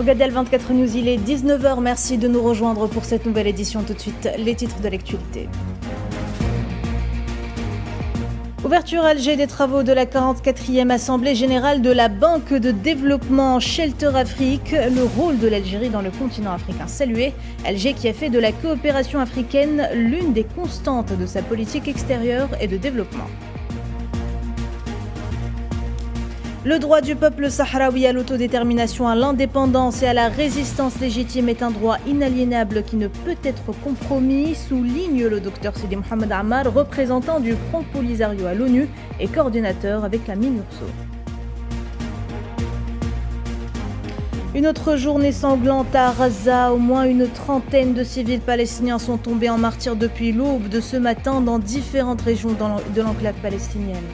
Regardez le 24 News, il est 19h. Merci de nous rejoindre pour cette nouvelle édition. Tout de suite, les titres de l'actualité. Ouverture à Alger des travaux de la 44e Assemblée générale de la Banque de développement Shelter Afrique. Le rôle de l'Algérie dans le continent africain salué. Alger qui a fait de la coopération africaine l'une des constantes de sa politique extérieure et de développement. Le droit du peuple sahraoui à l'autodétermination, à l'indépendance et à la résistance légitime est un droit inaliénable qui ne peut être compromis, souligne le docteur Sidi Mohamed Ammar, représentant du Front Polisario à l'ONU et coordinateur avec la MINURSO. Une autre journée sanglante à Gaza. Au moins une trentaine de civils palestiniens sont tombés en martyrs depuis l'aube de ce matin dans différentes régions de l'enclave palestinienne.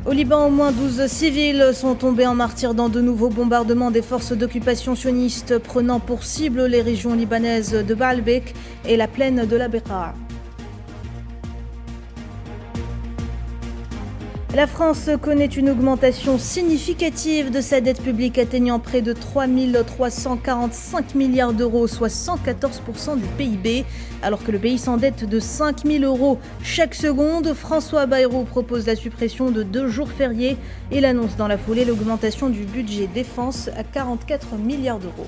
Au Liban, au moins 12 civils sont tombés en martyrs dans de nouveaux bombardements des forces d'occupation sionistes prenant pour cible les régions libanaises de Baalbek et la plaine de la Beqa. La France connaît une augmentation significative de sa dette publique atteignant près de 3 345 milliards d'euros, soit 114% du PIB. Alors que le pays s'endette de 5 000 euros chaque seconde, François Bayrou propose la suppression de 2 jours fériés. Il annonce dans la foulée l'augmentation du budget défense à 44 milliards d'euros.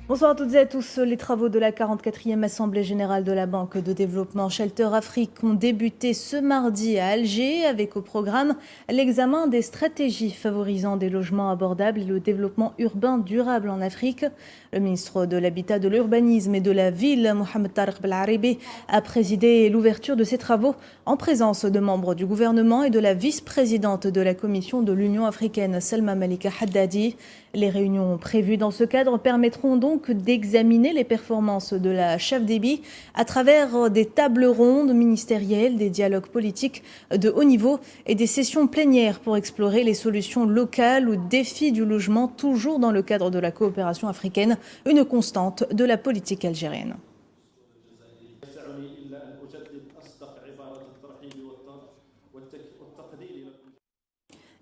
Bonsoir à toutes et à tous. Les travaux de la 44e Assemblée générale de la Banque de développement Shelter Afrique ont débuté ce mardi à Alger avec au programme l'examen des stratégies favorisant des logements abordables et le développement urbain durable en Afrique. Le ministre de l'Habitat, de l'Urbanisme et de la Ville, Mohamed Tarek Belaribi, a présidé l'ouverture de ces travaux en présence de membres du gouvernement et de la vice-présidente de la Commission de l'Union africaine, Salma Malika Haddadi. Les réunions prévues dans ce cadre permettront donc d'examiner les performances de la Chafdebi à travers des tables rondes ministérielles, des dialogues politiques de haut niveau et des sessions plénières pour explorer les solutions locales aux défis du logement, toujours dans le cadre de la coopération africaine, une constante de la politique algérienne.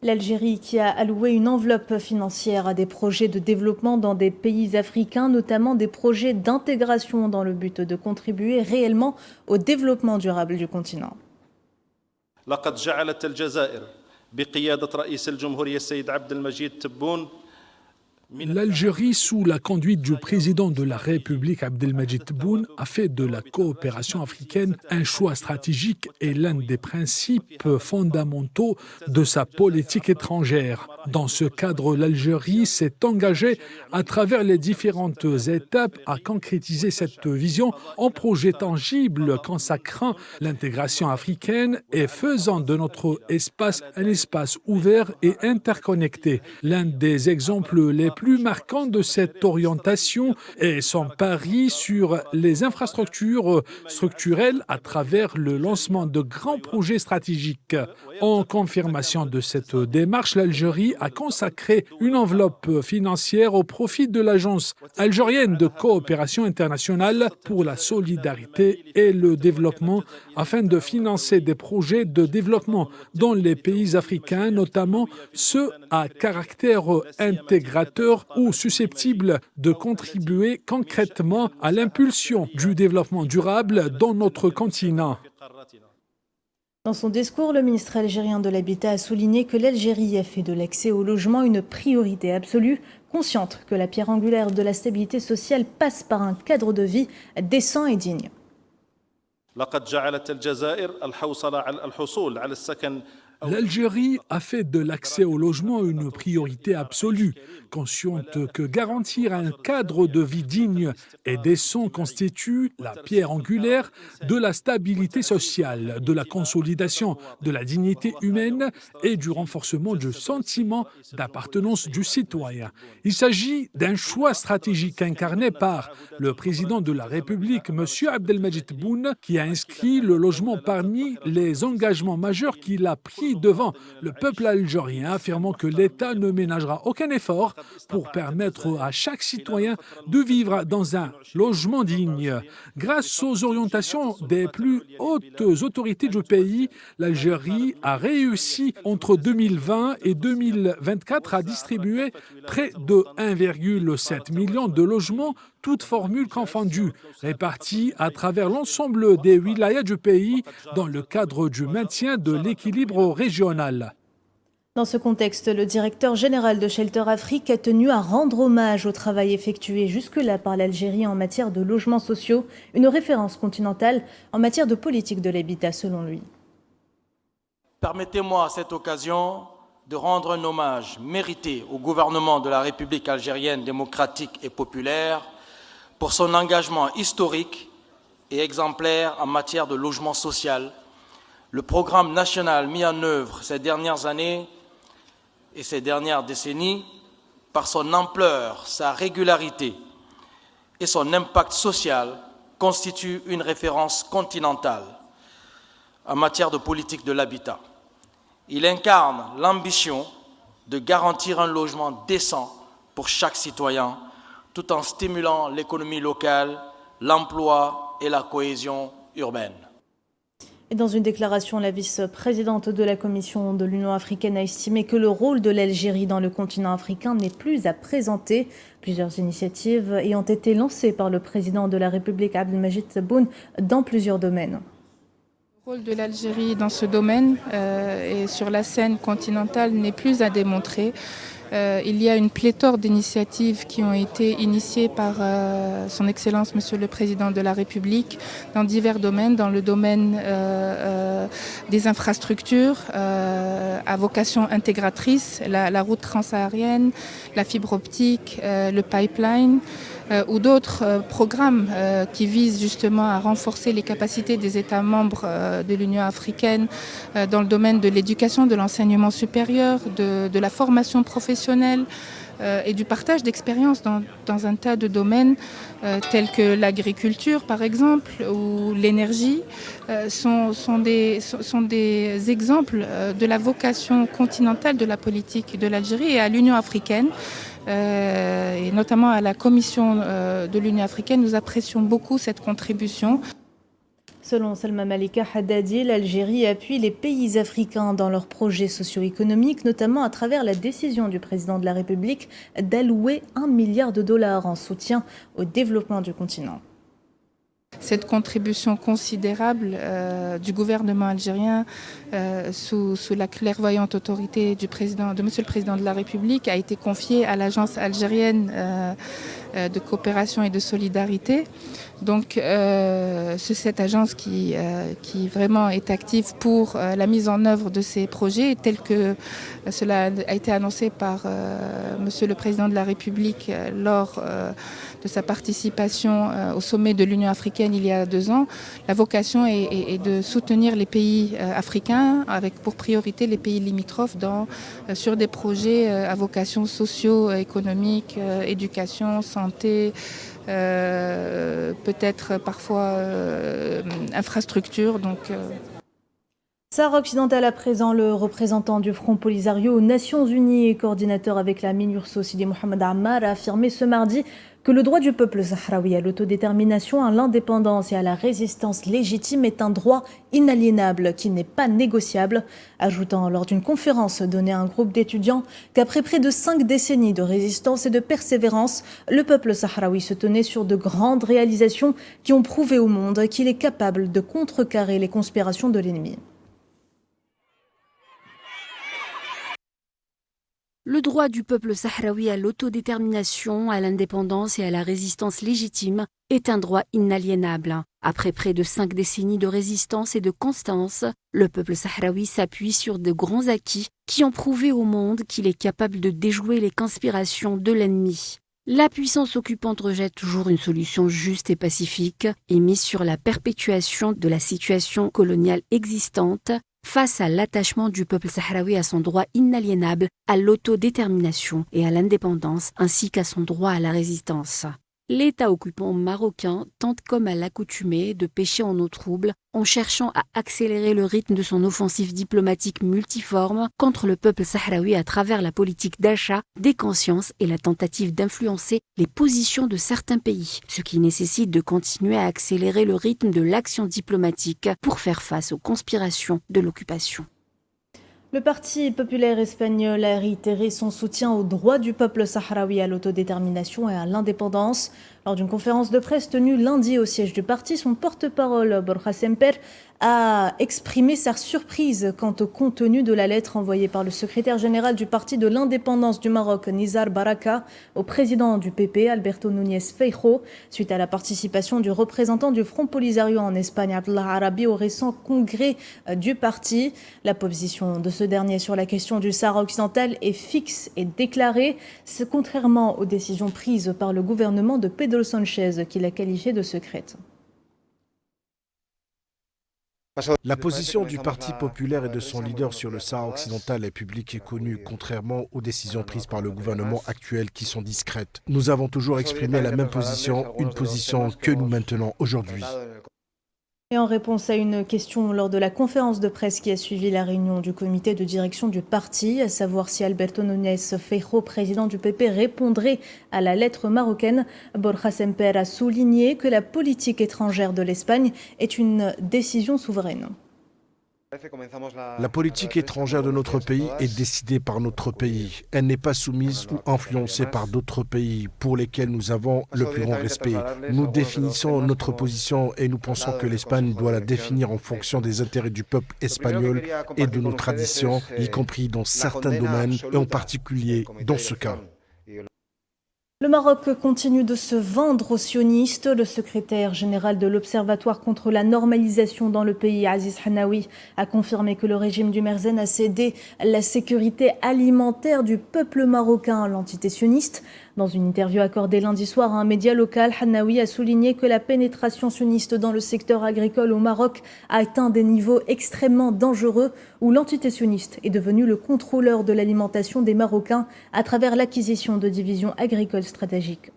L'Algérie qui a alloué une enveloppe financière à des projets de développement dans des pays africains, notamment des projets d'intégration dans le but de contribuer réellement au développement durable du continent. لقد جعلت الجزائر بقيادة رئيس الجمهورية السيد عبد المجيد تبون. L'Algérie, sous la conduite du président de la République Abdelmadjid Tebboune, a fait de la coopération africaine un choix stratégique et l'un des principes fondamentaux de sa politique étrangère. Dans ce cadre, l'Algérie s'est engagée à travers les différentes étapes à concrétiser cette vision en projet tangible consacrant l'intégration africaine et faisant de notre espace un espace ouvert et interconnecté. L'un des exemples les plus marquants de cette orientation est son pari sur les infrastructures structurelles à travers le lancement de grands projets stratégiques. En confirmation de cette démarche, l'Algérie a consacré une enveloppe financière au profit de l'Agence algérienne de coopération internationale pour la solidarité et le développement afin de financer des projets de développement dans les pays africains, notamment ceux à caractère intégrateur ou susceptibles de contribuer concrètement à l'impulsion du développement durable dans notre continent. Dans son discours, le ministre algérien de l'Habitat a souligné que l'Algérie a fait de l'accès au logement une priorité absolue, consciente que la pierre angulaire de la stabilité sociale passe par un cadre de vie décent et digne. L'Algérie a fait de l'accès au logement une priorité absolue, consciente que garantir un cadre de vie digne et décent constitue la pierre angulaire de la stabilité sociale, de la consolidation de la dignité humaine et du renforcement du sentiment d'appartenance du citoyen. Il s'agit d'un choix stratégique incarné par le président de la République, M. Abdelmadjid Tebboune, qui a inscrit le logement parmi les engagements majeurs qu'il a pris Algérie devant le peuple algérien, affirmant que l'État ne ménagera aucun effort pour permettre à chaque citoyen de vivre dans un logement digne. Grâce aux orientations des plus hautes autorités du pays, l'Algérie a réussi entre 2020 et 2024 à distribuer près de 1,7 million de logements, toutes formules confondues, répartis à travers l'ensemble des wilayas du pays dans le cadre du maintien de l'équilibre régional. Dans ce contexte, le directeur général de Shelter Afrique a tenu à rendre hommage au travail effectué jusque-là par l'Algérie en matière de logements sociaux, une référence continentale en matière de politique de l'habitat selon lui. Permettez-moi à cette occasion de rendre un hommage mérité au gouvernement de la République algérienne démocratique et populaire pour son engagement historique et exemplaire en matière de logement social. Le programme national mis en œuvre ces dernières années et ces dernières décennies, par son ampleur, sa régularité et son impact social, constitue une référence continentale en matière de politique de l'habitat. Il incarne l'ambition de garantir un logement décent pour chaque citoyen, tout en stimulant l'économie locale, l'emploi et la cohésion urbaine. Et dans une déclaration, la vice-présidente de la Commission de l'Union africaine a estimé que le rôle de l'Algérie dans le continent africain n'est plus à présenter. Plusieurs initiatives ayant été lancées par le président de la République Abdelmajid Tebboune dans plusieurs domaines. Le rôle de l'Algérie dans ce domaine et sur la scène continentale n'est plus à démontrer. Il y a une pléthore d'initiatives qui ont été initiées par son Excellence Monsieur le Président de la République dans divers domaines, dans le domaine des infrastructures à vocation intégratrice, la route transsaharienne, la fibre optique, le pipeline, ou d'autres programmes qui visent justement à renforcer les capacités des États membres de l'Union africaine dans le domaine de l'éducation, de l'enseignement supérieur, de la formation professionnelle et du partage d'expériences dans un tas de domaines tels que l'agriculture par exemple ou l'énergie sont des exemples de la vocation continentale de la politique de l'Algérie et à l'Union africaine. Et notamment à la Commission de l'Union africaine, nous apprécions beaucoup cette contribution. Selon Salma Malika Haddadi, l'Algérie appuie les pays africains dans leurs projets socio-économiques, notamment à travers la décision du président de la République d'allouer $1 milliard en soutien au développement du continent. Cette contribution considérable du gouvernement algérien sous la clairvoyante autorité de Monsieur le Président de la République a été confiée à l'Agence algérienne de coopération et de solidarité. Donc c'est cette agence qui vraiment est active pour la mise en œuvre de ces projets tel que cela a été annoncé par Monsieur le Président de la République lors de sa participation au sommet de l'Union africaine il y a 2 ans. La vocation est de soutenir les pays africains avec pour priorité les pays limitrophes sur des projets à vocation socio-économique, éducation, santé, peut-être parfois infrastructure. Sahara occidentale à présent, le représentant du Front Polisario aux Nations Unies et coordinateur avec la MINURSO, Sidi Mohamed Ammar, a affirmé ce mardi que le droit du peuple sahraoui à l'autodétermination, à l'indépendance et à la résistance légitime est un droit inaliénable qui n'est pas négociable, ajoutant lors d'une conférence donnée à un groupe d'étudiants qu'après près de 5 décennies de résistance et de persévérance, le peuple sahraoui se tenait sur de grandes réalisations qui ont prouvé au monde qu'il est capable de contrecarrer les conspirations de l'ennemi. Le droit du peuple sahraoui à l'autodétermination, à l'indépendance et à la résistance légitime est un droit inaliénable. Après près de 5 décennies de résistance et de constance, le peuple sahraoui s'appuie sur de grands acquis qui ont prouvé au monde qu'il est capable de déjouer les conspirations de l'ennemi. La puissance occupante rejette toujours une solution juste et pacifique et mise sur la perpétuation de la situation coloniale existante face à l'attachement du peuple sahraoui à son droit inaliénable à l'autodétermination et à l'indépendance, ainsi qu'à son droit à la résistance. l'État occupant marocain tente comme à l'accoutumée de pêcher en eau trouble en cherchant à accélérer le rythme de son offensive diplomatique multiforme contre le peuple sahraoui à travers la politique d'achat des consciences et la tentative d'influencer les positions de certains pays, ce qui nécessite de continuer à accélérer le rythme de l'action diplomatique pour faire face aux conspirations de l'occupation. Le Parti populaire espagnol a réitéré son soutien aux droits du peuple sahraoui à l'autodétermination et à l'indépendance. Lors d'une conférence de presse tenue lundi au siège du parti, son porte-parole, Borja Semper, a exprimé sa surprise quant au contenu de la lettre envoyée par le secrétaire général du Parti de l'indépendance du Maroc, Nizar Baraka, au président du PP, Alberto Núñez Feijóo, suite à la participation du représentant du Front Polisario en Espagne, Abdallah Arabi, au récent congrès du parti. La position de ce dernier sur la question du Sahara occidental est fixe et déclarée, contrairement aux décisions prises par le gouvernement de Pedro Sánchez, qu'il a qualifié de secrète. La position du Parti populaire et de son leader sur le Sahara occidental est publique et connue, contrairement aux décisions prises par le gouvernement actuel qui sont discrètes. Nous avons toujours exprimé la même position, une position que nous maintenons aujourd'hui. Et en réponse à une question lors de la conférence de presse qui a suivi la réunion du comité de direction du parti, à savoir si Alberto Núñez Feijóo, président du PP, répondrait à la lettre marocaine, Borja Semper a souligné que la politique étrangère de l'Espagne est une décision souveraine. La politique étrangère de notre pays est décidée par notre pays. Elle n'est pas soumise ou influencée par d'autres pays pour lesquels nous avons le plus grand respect. Nous définissons notre position et nous pensons que l'Espagne doit la définir en fonction des intérêts du peuple espagnol et de nos traditions, y compris dans certains domaines et en particulier dans ce cas. Le Maroc continue de se vendre aux sionistes. Le secrétaire général de l'Observatoire contre la normalisation dans le pays, Aziz Hanaoui, a confirmé que le régime du Merzen a cédé la sécurité alimentaire du peuple marocain à l'entité sioniste. Dans une interview accordée lundi soir à un média local, Hanaoui a souligné que la pénétration sioniste dans le secteur agricole au Maroc a atteint des niveaux extrêmement dangereux où l'entité sioniste est devenue le contrôleur de l'alimentation des Marocains à travers l'acquisition de divisions agricoles stratégiques.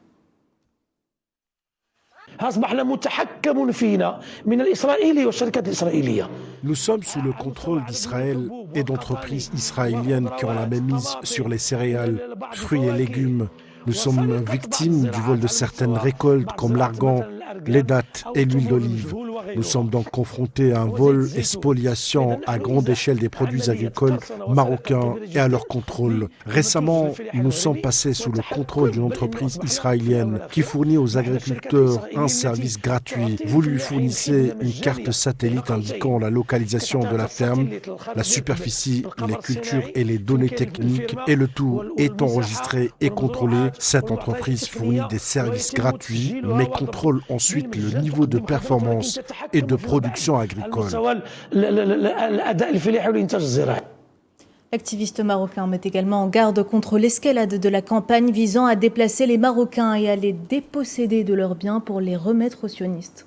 Nous sommes sous le contrôle d'Israël et d'entreprises israéliennes qui ont la même mise sur les céréales, fruits et légumes. Nous sommes victimes du vol de certaines récoltes comme l'argan, les dattes et l'huile d'olive. Nous sommes donc confrontés à un vol et spoliation à grande échelle des produits agricoles marocains et à leur contrôle. Récemment, nous sommes passés sous le contrôle d'une entreprise israélienne qui fournit aux agriculteurs un service gratuit. Vous lui fournissez une carte satellite indiquant la localisation de la ferme, la superficie, les cultures et les données techniques, et le tout est enregistré et contrôlé. Cette entreprise fournit des services gratuits, mais contrôle ensuite le niveau de performance et de production agricole. L'activiste marocain met également en garde contre l'escalade de la campagne visant à déplacer les Marocains et à les déposséder de leurs biens pour les remettre aux sionistes.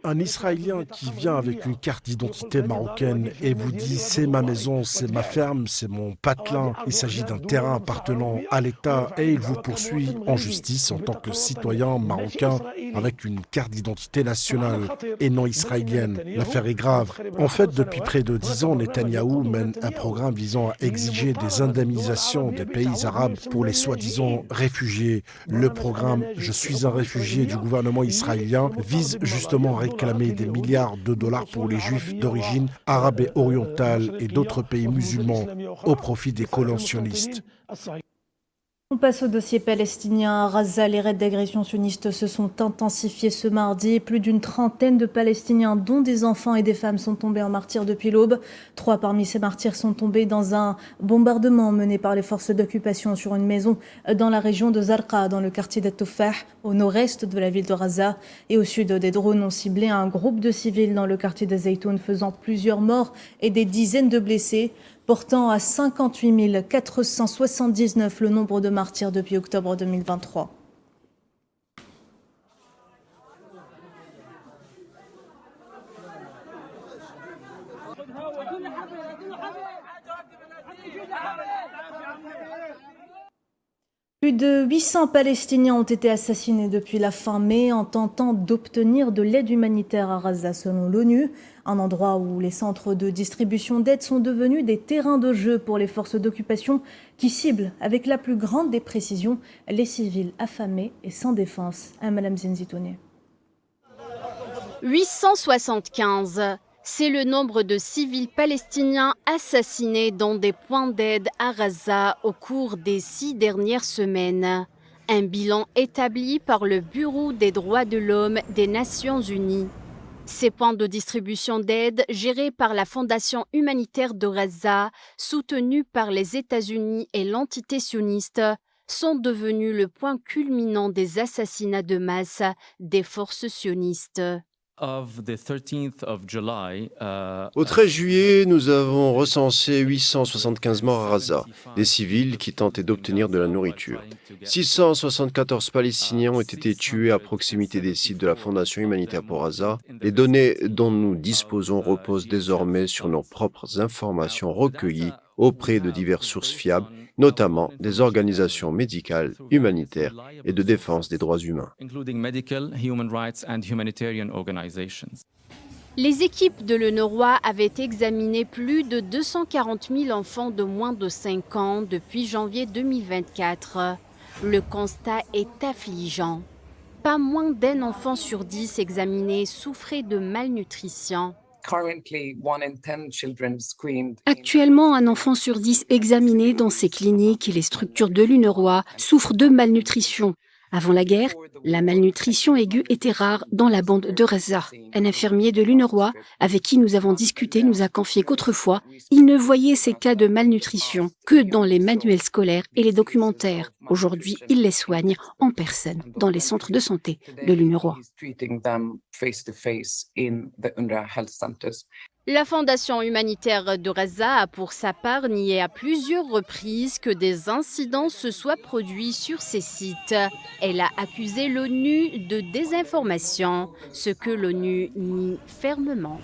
Un Israélien qui vient avec une carte d'identité marocaine et vous dit « c'est ma maison, c'est ma ferme, c'est mon patelin », il s'agit d'un terrain appartenant à l'État et il vous poursuit en justice en tant que citoyen marocain avec une carte d'identité nationale et non israélienne. L'affaire est grave. En fait, depuis près de 10 ans, Netanyahou mène un programme visant à exiger des indemnisations des pays arabes pour les soi-disant réfugiés. Le programme « Je suis un réfugié » du gouvernement israélien vise justement à réclamer des milliards de dollars pour les juifs d'origine arabe et orientale et d'autres pays musulmans au profit des colons sionistes. On passe au dossier palestinien. À Gaza, les raids d'agression sionistes se sont intensifiés ce mardi. Plus d'une trentaine de Palestiniens, dont des enfants et des femmes, sont tombés en martyrs depuis l'aube. 3 parmi ces martyrs sont tombés dans un bombardement mené par les forces d'occupation sur une maison dans la région de Zarqa, dans le quartier d'At-Tufah, au nord-est de la ville de Gaza. Et au sud, des drones ont ciblé un groupe de civils dans le quartier de Zaytoun, faisant plusieurs morts et des dizaines de blessés, portant à 58 479 le nombre de martyrs depuis octobre 2023. Plus de 800 Palestiniens ont été assassinés depuis la fin mai en tentant d'obtenir de l'aide humanitaire à Gaza, selon l'ONU. Un endroit où les centres de distribution d'aide sont devenus des terrains de jeu pour les forces d'occupation qui ciblent avec la plus grande des précisions les civils affamés et sans défense. Madame Zenzitoune. 875. C'est le nombre de civils palestiniens assassinés dans des points d'aide à Gaza au cours des 6 dernières semaines. Un bilan établi par le Bureau des droits de l'homme des Nations Unies. Ces points de distribution d'aide, gérés par la Fondation humanitaire de Gaza, soutenus par les États-Unis et l'entité sioniste, sont devenus le point culminant des assassinats de masse des forces sionistes. Au 13 juillet, nous avons recensé 875 morts à Gaza, des civils qui tentaient d'obtenir de la nourriture. 674 Palestiniens ont été tués à proximité des sites de la Fondation humanitaire pour Gaza. Les données dont nous disposons reposent désormais sur nos propres informations recueillies auprès de diverses sources fiables, notamment des organisations médicales, humanitaires et de défense des droits humains. Les équipes de l'UNRWA avaient examiné plus de 240 000 enfants de moins de 5 ans depuis janvier 2024. Le constat est affligeant. Pas moins d'un enfant sur 10 examinés souffrait de malnutrition. Actuellement, un enfant sur 10 examiné dans ces cliniques et les structures de l'UNRWA souffre de malnutrition. Avant la guerre, la malnutrition aiguë était rare dans la bande de Gaza. Un infirmier de l'UNRWA avec qui nous avons discuté nous a confié qu'autrefois, il ne voyait ces cas de malnutrition que dans les manuels scolaires et les documentaires. Aujourd'hui, il les soigne en personne dans les centres de santé de l'UNRWA. La Fondation humanitaire de Gaza a pour sa part nié à plusieurs reprises que des incidents se soient produits sur ces sites. Elle a accusé l'ONU de désinformation, ce que l'ONU nie fermement.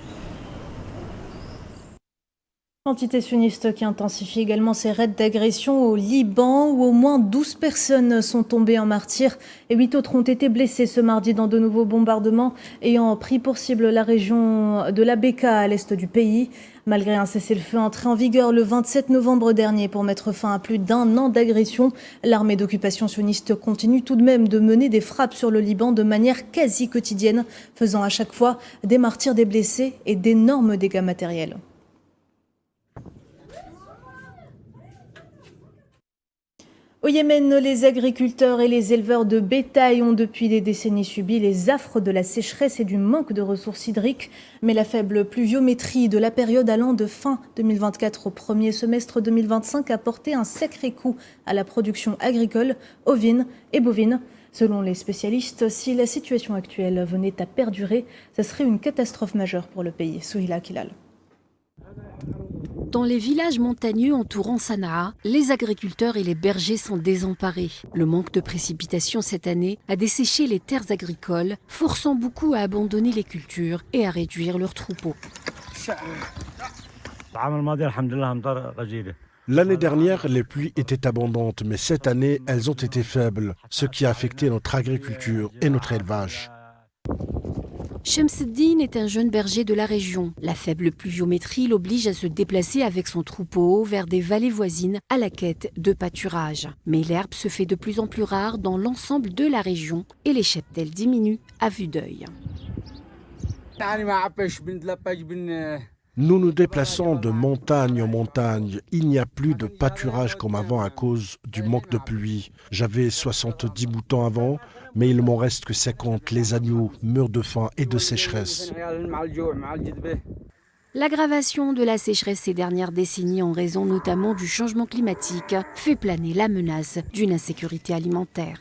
L'entité sioniste qui intensifie également ses raids d'agression au Liban, où au moins 12 personnes sont tombées en martyrs et 8 autres ont été blessées ce mardi dans de nouveaux bombardements ayant pris pour cible la région de la Beka à l'est du pays. Malgré un cessez-le-feu entré en vigueur le 27 novembre dernier pour mettre fin à plus d'1 an d'agression, l'armée d'occupation sioniste continue tout de même de mener des frappes sur le Liban de manière quasi quotidienne, faisant à chaque fois des martyrs, des blessés et d'énormes dégâts matériels. Au Yémen, les agriculteurs et les éleveurs de bétail ont depuis des décennies subi les affres de la sécheresse et du manque de ressources hydriques. Mais la faible pluviométrie de la période allant de fin 2024 au premier semestre 2025 a porté un sacré coup à la production agricole, ovine et bovine. Selon les spécialistes, si la situation actuelle venait à perdurer, ce serait une catastrophe majeure pour le pays. Souhila Kilal. Dans les villages montagneux entourant Sanaa, les agriculteurs et les bergers sont désemparés. Le manque de précipitations cette année a desséché les terres agricoles, forçant beaucoup à abandonner les cultures et à réduire leurs troupeaux. L'année dernière, les pluies étaient abondantes, mais cette année, elles ont été faibles, ce qui a affecté notre agriculture et notre élevage. Shamseddin est un jeune berger de la région. La faible pluviométrie l'oblige à se déplacer avec son troupeau vers des vallées voisines à la quête de pâturage. Mais l'herbe se fait de plus en plus rare dans l'ensemble de la région et les cheptels diminuent à vue d'œil. Nous nous déplaçons de montagne en montagne. Il n'y a plus de pâturage comme avant à cause du manque de pluie. J'avais 70 moutons avant, mais il m'en reste que 50. Les agneaux meurent de faim et de sécheresse. L'aggravation de la sécheresse ces dernières décennies en raison notamment du changement climatique fait planer la menace d'une insécurité alimentaire.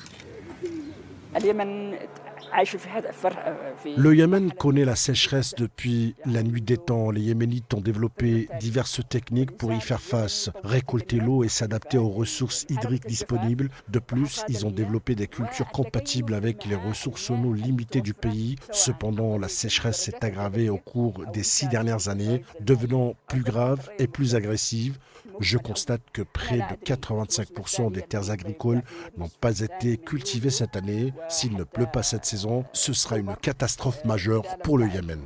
Le Yémen connaît la sécheresse depuis la nuit des temps. Les Yéménites ont développé diverses techniques pour y faire face, récolter l'eau et s'adapter aux ressources hydriques disponibles. De plus, ils ont développé des cultures compatibles avec les ressources en eau limitées du pays. Cependant, la sécheresse s'est aggravée au cours des 6 dernières années, devenant plus grave et plus agressive. Je constate que près de 85% des terres agricoles n'ont pas été cultivées cette année. S'il ne pleut pas cette saison, ce sera une catastrophe majeure pour le Yémen.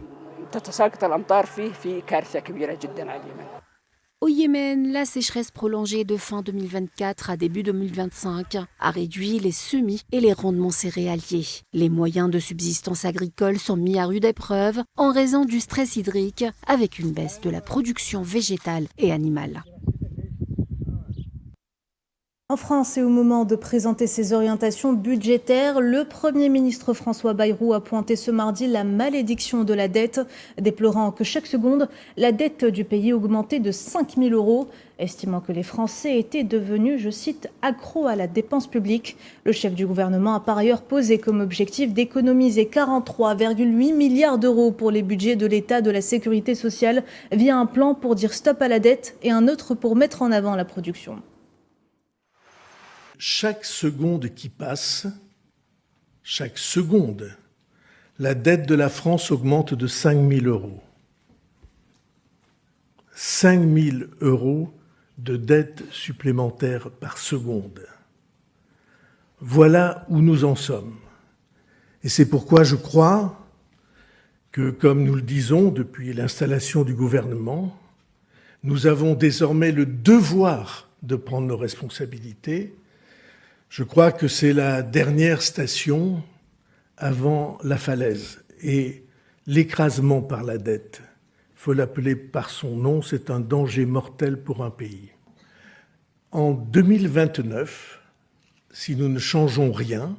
Au Yémen, la sécheresse prolongée de fin 2024 à début 2025 a réduit les semis et les rendements céréaliers. Les moyens de subsistance agricole sont mis à rude épreuve en raison du stress hydrique avec une baisse de la production végétale et animale. En France, et au moment de présenter ses orientations budgétaires, le Premier ministre François Bayrou a pointé ce mardi la malédiction de la dette, déplorant que chaque seconde, la dette du pays augmentait de 5 000 €, estimant que les Français étaient devenus, je cite, accros à la dépense publique. Le chef du gouvernement a par ailleurs posé comme objectif d'économiser 43,8 milliards d'euros pour les budgets de l'État de la sécurité sociale via un plan pour dire stop à la dette et un autre pour mettre en avant la production. Chaque seconde qui passe, chaque seconde, la dette de la France augmente de 5 000 €. 5 000 € de dette supplémentaire par seconde. Voilà où nous en sommes. Et c'est pourquoi je crois que, comme nous le disons depuis l'installation du gouvernement, nous avons désormais le devoir de prendre nos responsabilités. Je crois que c'est la dernière station avant la falaise. Et l'écrasement par la dette, il faut l'appeler par son nom, c'est un danger mortel pour un pays. En 2029, si nous ne changeons rien,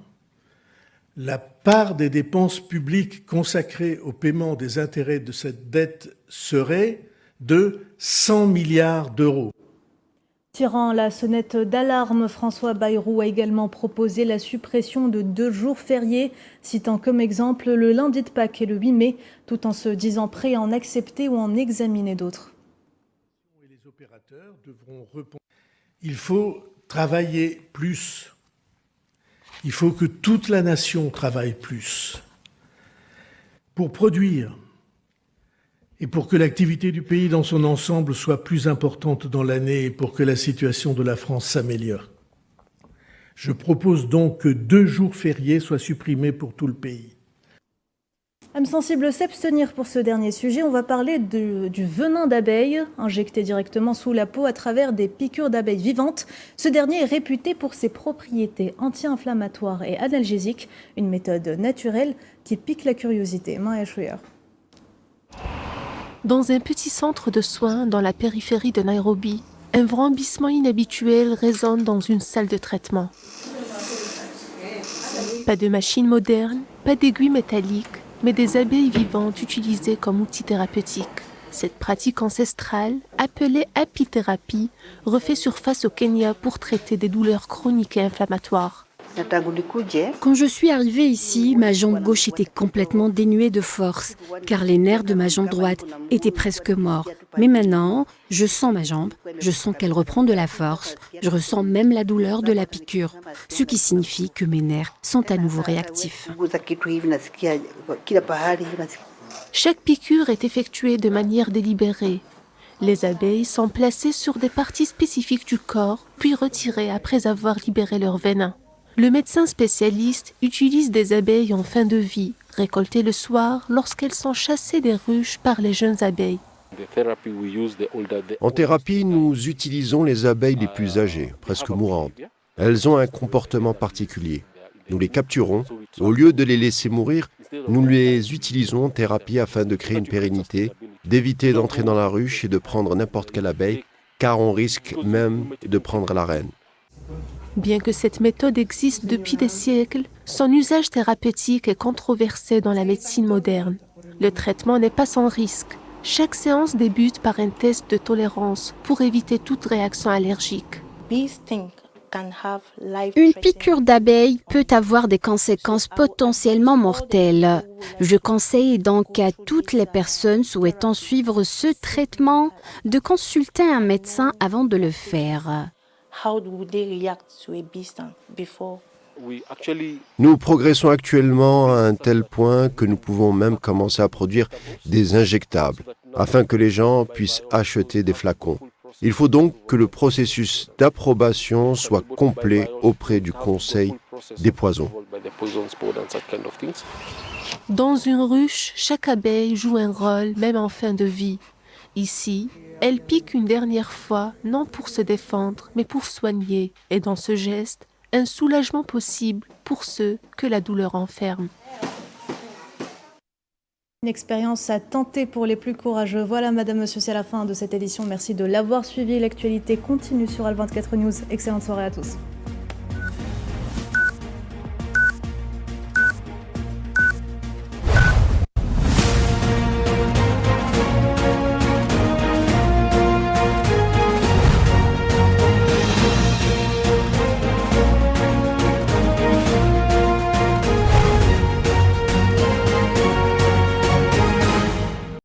la part des dépenses publiques consacrées au paiement des intérêts de cette dette serait de 100 milliards d'euros. Tirant la sonnette d'alarme, François Bayrou a également proposé la suppression de 2 jours fériés, citant comme exemple le lundi de Pâques et le 8 mai, tout en se disant prêt à en accepter ou en examiner d'autres. Les opérateurs devront répondre. Il faut travailler plus. Il faut que toute la nation travaille plus pour produire et pour que l'activité du pays dans son ensemble soit plus importante dans l'année et pour que la situation de la France s'améliore. Je propose donc que 2 jours fériés soient supprimés pour tout le pays. Âme sensible s'abstenir pour ce dernier sujet. On va parler du venin d'abeille, injecté directement sous la peau à travers des piqûres d'abeilles vivantes. Ce dernier est réputé pour ses propriétés anti-inflammatoires et analgésiques, une méthode naturelle qui pique la curiosité. Maya Schreier. Dans un petit centre de soins dans la périphérie de Nairobi, un vrombissement inhabituel résonne dans une salle de traitement. Pas de machine moderne, pas d'aiguilles métalliques, mais des abeilles vivantes utilisées comme outil thérapeutique. Cette pratique ancestrale, appelée apithérapie, refait surface au Kenya pour traiter des douleurs chroniques et inflammatoires. Quand je suis arrivée ici, ma jambe gauche était complètement dénuée de force, car les nerfs de ma jambe droite étaient presque morts. Mais maintenant, je sens ma jambe, je sens qu'elle reprend de la force, je ressens même la douleur de la piqûre, ce qui signifie que mes nerfs sont à nouveau réactifs. Chaque piqûre est effectuée de manière délibérée. Les abeilles sont placées sur des parties spécifiques du corps, puis retirées après avoir libéré leur venin. Le médecin spécialiste utilise des abeilles en fin de vie, récoltées le soir lorsqu'elles sont chassées des ruches par les jeunes abeilles. En thérapie, nous utilisons les abeilles les plus âgées, presque mourantes. Elles ont un comportement particulier. Nous les capturons. Au lieu de les laisser mourir, nous les utilisons en thérapie afin de créer une pérennité, d'éviter d'entrer dans la ruche et de prendre n'importe quelle abeille, car on risque même de prendre la reine. Bien que cette méthode existe depuis des siècles, son usage thérapeutique est controversé dans la médecine moderne. Le traitement n'est pas sans risque. Chaque séance débute par un test de tolérance pour éviter toute réaction allergique. Une piqûre d'abeille peut avoir des conséquences potentiellement mortelles. Je conseille donc à toutes les personnes souhaitant suivre ce traitement de consulter un médecin avant de le faire. Nous progressons actuellement à un tel point que nous pouvons même commencer à produire des injectables, afin que les gens puissent acheter des flacons. Il faut donc que le processus d'approbation soit complet auprès du Conseil des poisons. Dans une ruche, chaque abeille joue un rôle, même en fin de vie. Ici, elle pique une dernière fois, non pour se défendre, mais pour soigner. Et dans ce geste, un soulagement possible pour ceux que la douleur enferme. Une expérience à tenter pour les plus courageux. Voilà, madame, monsieur, c'est la fin de cette édition. Merci de l'avoir suivi. L'actualité continue sur Al 24 News. Excellente soirée à tous.